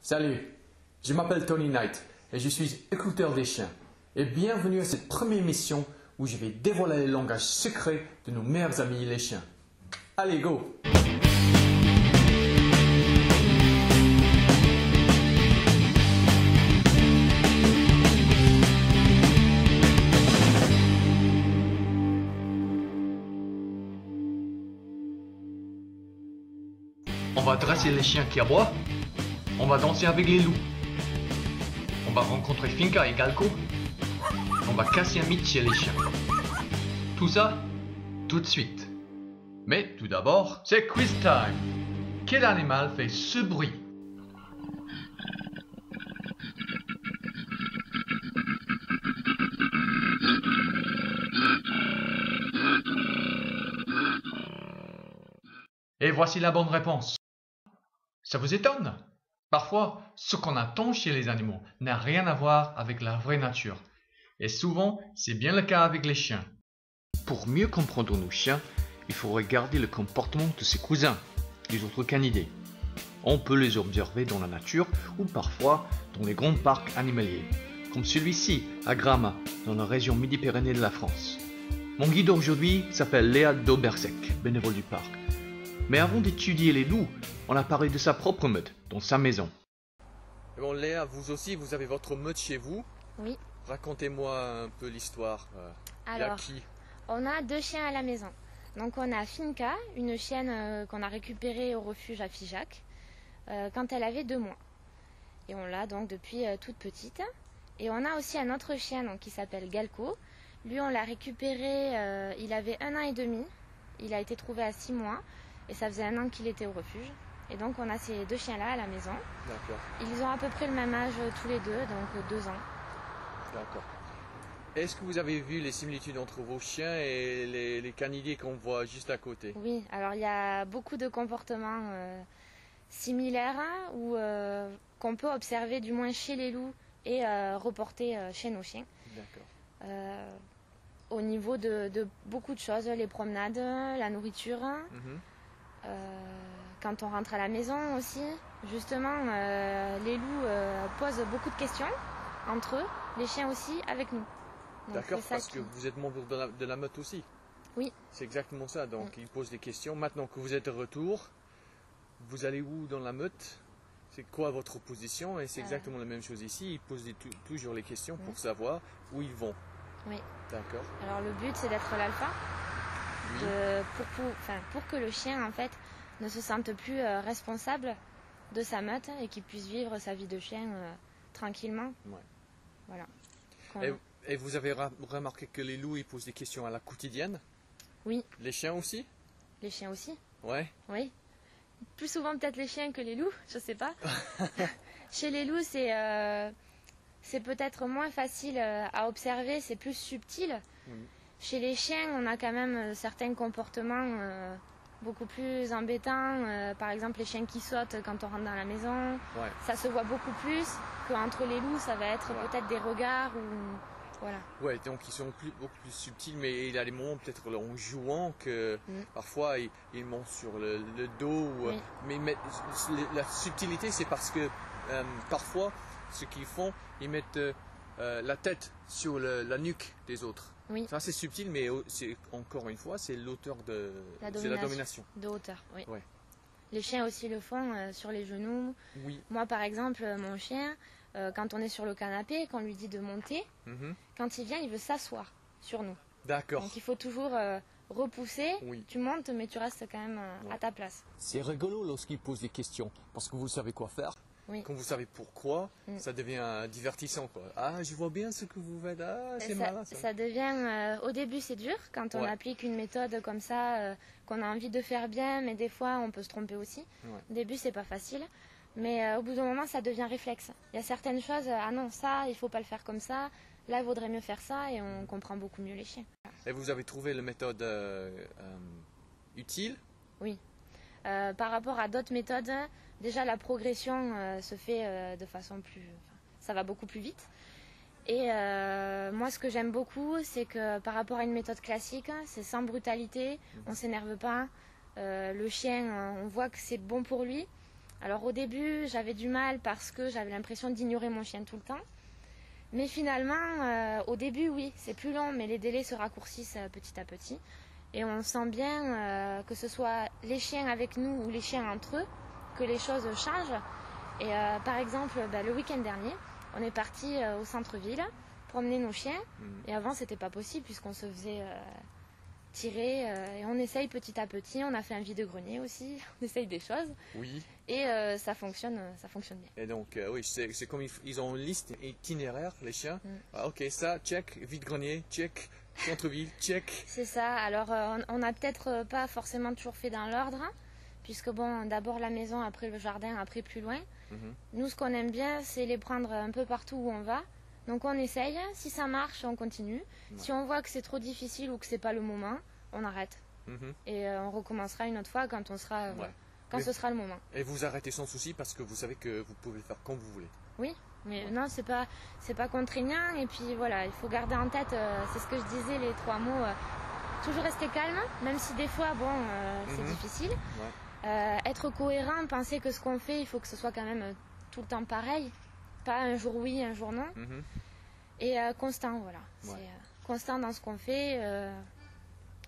Salut, je m'appelle Tony Knight et je suis écouteur des chiens. Et bienvenue à cette première émission où je vais dévoiler les langages secrets de nos meilleurs amis les chiens. Allez, go! On va dresser les chiens qui aboient. On va danser avec les loups. On va rencontrer Finka et Galko. On va casser un mythe chez les chiens. Tout ça, tout de suite. Mais tout d'abord, c'est quiz time. Quel animal fait ce bruit? Et voici la bonne réponse. Ça vous étonne? Parfois, ce qu'on attend chez les animaux n'a rien à voir avec la vraie nature. Et souvent, c'est bien le cas avec les chiens. Pour mieux comprendre nos chiens, il faut regarder le comportement de ses cousins, les autres canidés. On peut les observer dans la nature ou parfois dans les grands parcs animaliers, comme celui-ci à Gramma, dans la région Midi-Pyrénées de la France. Mon guide aujourd'hui s'appelle Léa Daubersec, bénévole du parc. Mais avant d'étudier les loups, on a parlé de sa propre meute, dans sa maison. Bon Léa, vous aussi, vous avez votre meute chez vous. Oui. Racontez-moi un peu l'histoire. Il y a Alors, qui? on a 2 chiens à la maison. Donc on a Finka, une chienne qu'on a récupérée au refuge à Figeac quand elle avait 2 mois. Et on l'a donc depuis toute petite. Et on a aussi un autre chien donc, qui s'appelle Galko. Lui on l'a récupéré, il avait 1 an et demi. Il a été trouvé à 6 mois et ça faisait 1 an qu'il était au refuge. Et donc on a ces 2 chiens là à la maison. D'accord. Ils ont à peu près le même âge tous les deux, donc 2 ans. D'accord. Est-ce que vous avez vu les similitudes entre vos chiens et les canidés qu'on voit juste à côté? Oui, alors il y a beaucoup de comportements similaires hein, ou qu'on peut observer du moins chez les loups et reporter chez nos chiens. D'accord. Au niveau de beaucoup de choses, les promenades, la nourriture, quand on rentre à la maison aussi. Justement, les loups posent beaucoup de questions entre eux, les chiens aussi avec nous. Donc, D'accord, c'est ça parce que vous êtes membre de la meute aussi. Oui. C'est exactement ça, donc ils posent des questions. Maintenant que vous êtes de retour, vous allez où dans la meute? C'est quoi votre position? Et c'est exactement la même chose ici, ils posent toujours les questions pour savoir où ils vont. Oui. D'accord. Alors le but c'est d'être l'alpha, pour que le chien en fait ne se sente plus responsable de sa meute et qu'il puisse vivre sa vie de chien tranquillement. Ouais. Voilà. Et vous avez remarqué que les loups ils posent des questions à la quotidienne? Oui. Les chiens aussi? Les chiens aussi? Ouais. Oui. Plus souvent peut-être les chiens que les loups, je sais pas. Chez les loups c'est peut-être moins facile à observer, c'est plus subtil. Chez les chiens, on a quand même certains comportements beaucoup plus embêtants. Par exemple, les chiens qui sautent quand on rentre dans la maison. Ouais. Ça se voit beaucoup plus qu'entre les loups, ça va être peut-être des regards ou... Voilà. Ouais, donc ils sont beaucoup plus subtils, mais il y a des moments peut-être en jouant que parfois ils montent sur le dos. Mais la subtilité, c'est parce que parfois, ce qu'ils font, ils mettent la tête sur la nuque des autres. Oui. Ça c'est subtil, mais encore une fois, c'est l'auteur de la domination. De hauteur, oui. Ouais. Les chiens aussi le font sur les genoux. Oui. Moi, par exemple, mon chien, quand on est sur le canapé, qu'on lui dit de monter, quand il vient, il veut s'asseoir sur nous. D'accord. Donc il faut toujours repousser. Oui. Tu montes, mais tu restes quand même à ta place. C'est rigolo lorsqu'ils posent des questions, parce que vous savez quoi faire. Oui. Quand vous savez pourquoi, ça devient divertissant, quoi. Ah, je vois bien ce que vous faites. Ah, c'est malin, ça. Ça devient... au début, c'est dur quand on applique une méthode comme ça, qu'on a envie de faire bien, mais des fois, on peut se tromper aussi. Ouais. Au début, c'est pas facile. Mais au bout d'un moment, ça devient réflexe. Il y a certaines choses, ah non, ça, il faut pas le faire comme ça. Là, il vaudrait mieux faire ça et on comprend beaucoup mieux les chiens. Et vous avez trouvé la méthode utile? Oui. Par rapport à d'autres méthodes, déjà la progression se fait de façon plus... ça va beaucoup plus vite. Et moi, ce que j'aime beaucoup, c'est que par rapport à une méthode classique, c'est sans brutalité, on ne s'énerve pas. Le chien, on voit que c'est bon pour lui. Alors au début, j'avais du mal parce que j'avais l'impression d'ignorer mon chien tout le temps. Mais finalement, au début, oui, c'est plus long, mais les délais se raccourcissent petit à petit. Et on sent bien, que ce soit les chiens avec nous ou les chiens entre eux, que les choses changent. Et par exemple, le week-end dernier, on est parti au centre-ville promener nos chiens. Et avant, c'était pas possible puisqu'on se faisait tirer. Et on essaye petit à petit. On a fait un vide-grenier aussi. On essaye des choses. Oui. Et ça fonctionne bien. Et donc, oui, c'est comme ils ont une liste itinéraire, les chiens. Ah, ok, ça, check, vide-grenier, check, centre-ville, check. C'est ça. Alors, on n'a peut-être pas forcément toujours fait dans l'ordre, hein, puisque bon, d'abord la maison, après le jardin, après plus loin. Nous, ce qu'on aime bien, c'est les prendre un peu partout où on va. Donc, on essaye. Si ça marche, on continue. Si on voit que c'est trop difficile ou que c'est pas le moment, on arrête. Et on recommencera une autre fois quand on sera... Quand ce sera le moment. Et vous arrêtez sans souci parce que vous savez que vous pouvez le faire quand vous voulez. Oui, mais non, c'est pas contraignant. Et puis voilà, il faut garder en tête, c'est ce que je disais, les 3 mots. Toujours rester calme, même si des fois, bon, c'est difficile. Être cohérent, penser que ce qu'on fait, il faut que ce soit quand même tout le temps pareil. Pas un jour oui, un jour non. Et constant, voilà. C'est constant dans ce qu'on fait.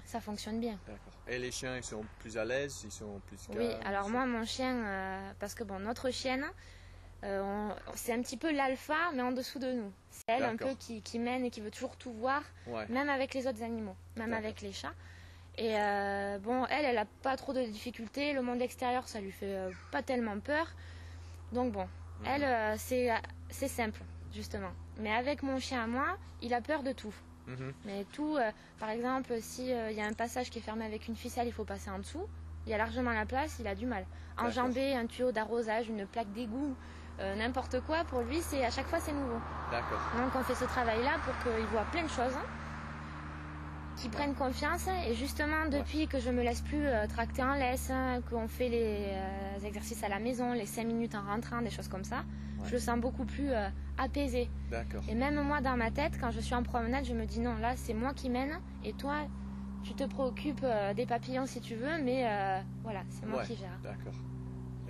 Ça fonctionne bien. D'accord. Et les chiens, ils sont plus à l'aise, ils sont plus calmes? Oui, alors moi, mon chien, parce que bon, notre chienne, c'est un petit peu l'alpha, mais en dessous de nous. C'est elle un peu qui mène et qui veut toujours tout voir, même avec les autres animaux, même avec les chats. Et bon, elle n'a pas trop de difficultés. Le monde extérieur, ça lui fait pas tellement peur. Donc bon, elle, c'est simple, justement. Mais avec mon chien à moi, il a peur de tout. Mais tout, par exemple, s'il y a un passage qui est fermé avec une ficelle, il faut passer en dessous. Il y a largement la place, il a du mal. Enjamber un tuyau d'arrosage, une plaque d'égout, n'importe quoi, pour lui, à chaque fois, c'est nouveau. D'accord. Donc on fait ce travail-là pour qu'il voit plein de choses, qu'il prenne confiance. Et justement, depuis que je me laisse plus tracter en laisse, qu'on fait les exercices à la maison, les 5 minutes en rentrant, des choses comme ça, je le sens beaucoup plus apaisé. D'accord. Et même moi, dans ma tête, quand je suis en promenade, je me dis non, là, c'est moi qui mène, et toi, tu te préoccupes des papillons si tu veux, mais voilà, c'est moi qui gère. D'accord.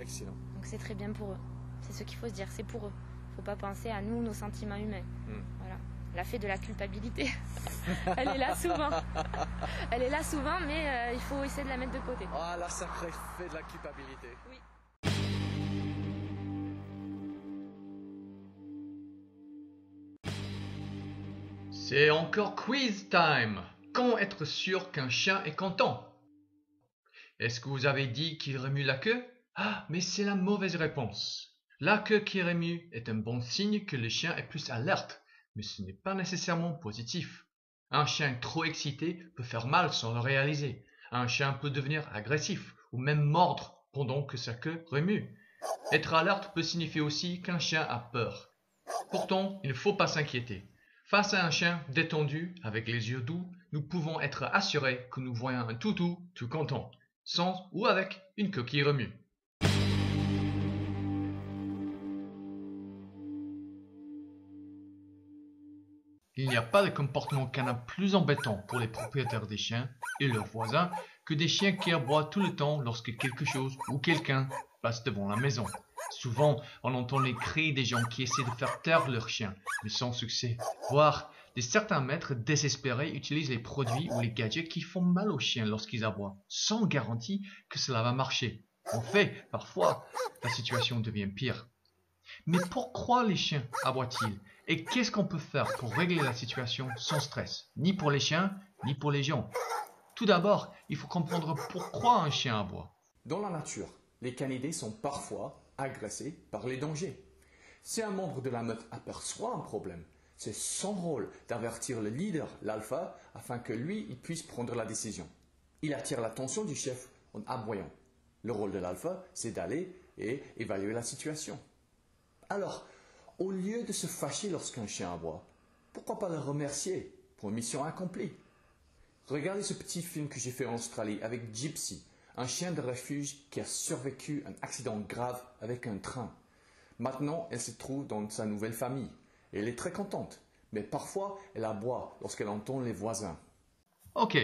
Excellent. Donc c'est très bien pour eux. C'est ce qu'il faut se dire, c'est pour eux. Il ne faut pas penser à nous, nos sentiments humains. Voilà. La fée de la culpabilité, elle est là souvent. Elle est là souvent, mais il faut essayer de la mettre de côté. Ah, la sacrée fée de la culpabilité. Oui. C'est encore quiz time. Comment être sûr qu'un chien est content? Est-ce que vous avez dit qu'il remue la queue? Ah, mais c'est la mauvaise réponse. La queue qui remue est un bon signe que le chien est plus alerte, mais ce n'est pas nécessairement positif. Un chien trop excité peut faire mal sans le réaliser. Un chien peut devenir agressif ou même mordre pendant que sa queue remue. Être alerte peut signifier aussi qu'un chien a peur. Pourtant, il ne faut pas s'inquiéter. Face à un chien détendu, avec les yeux doux, nous pouvons être assurés que nous voyons un toutou tout content, sans ou avec une queue qui remue. Il n'y a pas de comportement canin plus embêtant pour les propriétaires des chiens et leurs voisins que des chiens qui aboient tout le temps lorsque quelque chose ou quelqu'un passe devant la maison. Souvent, on entend les cris des gens qui essaient de faire taire leurs chiens, mais sans succès. Voire, certains maîtres désespérés utilisent les produits ou les gadgets qui font mal aux chiens lorsqu'ils aboient, sans garantie que cela va marcher. En fait, parfois, la situation devient pire. Mais pourquoi les chiens aboient-ils? Et qu'est-ce qu'on peut faire pour régler la situation sans stress, ni pour les chiens, ni pour les gens? Tout d'abord, il faut comprendre pourquoi un chien aboie. Dans la nature, les canidés sont parfois agressés par les dangers. Si un membre de la meute aperçoit un problème, c'est son rôle d'avertir le leader, l'alpha, afin que lui, il puisse prendre la décision. Il attire l'attention du chef en aboyant. Le rôle de l'alpha, c'est d'aller et évaluer la situation. Alors, au lieu de se fâcher lorsqu'un chien aboie, pourquoi pas le remercier pour une mission accomplie? Regardez ce petit film que j'ai fait en Australie avec Gypsy, un chien de refuge qui a survécu un accident grave avec un train. Maintenant, elle se trouve dans sa nouvelle famille. Et elle est très contente, mais parfois elle aboie lorsqu'elle entend les voisins. Ok,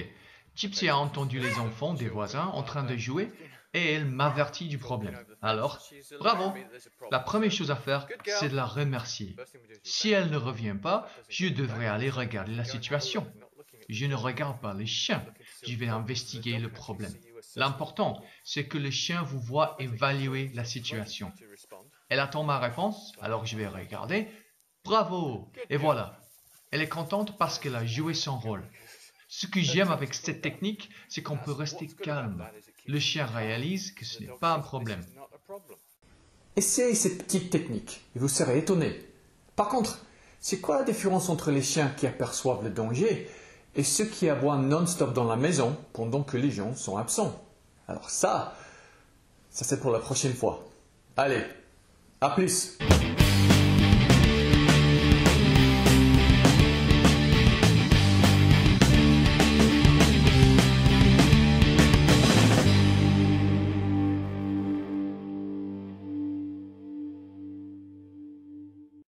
Gypsy a entendu les enfants des voisins en train de jouer, et elle m'avertit du problème. Alors, bravo! La première chose à faire, c'est de la remercier. Si elle ne revient pas, je devrais aller regarder la situation. Je ne regarde pas les chiens, je vais investiguer le problème. L'important, c'est que le chien vous voit évaluer la situation. Elle attend ma réponse, alors je vais regarder. Bravo! Et voilà. Elle est contente parce qu'elle a joué son rôle. Ce que j'aime avec cette technique, c'est qu'on peut rester calme. Le chien réalise que ce n'est pas un problème. Essayez cette petite technique et vous serez étonné. Par contre, c'est quoi la différence entre les chiens qui aperçoivent le danger et ceux qui aboient non-stop dans la maison pendant que les gens sont absents? Alors ça c'est pour la prochaine fois. Allez, à plus!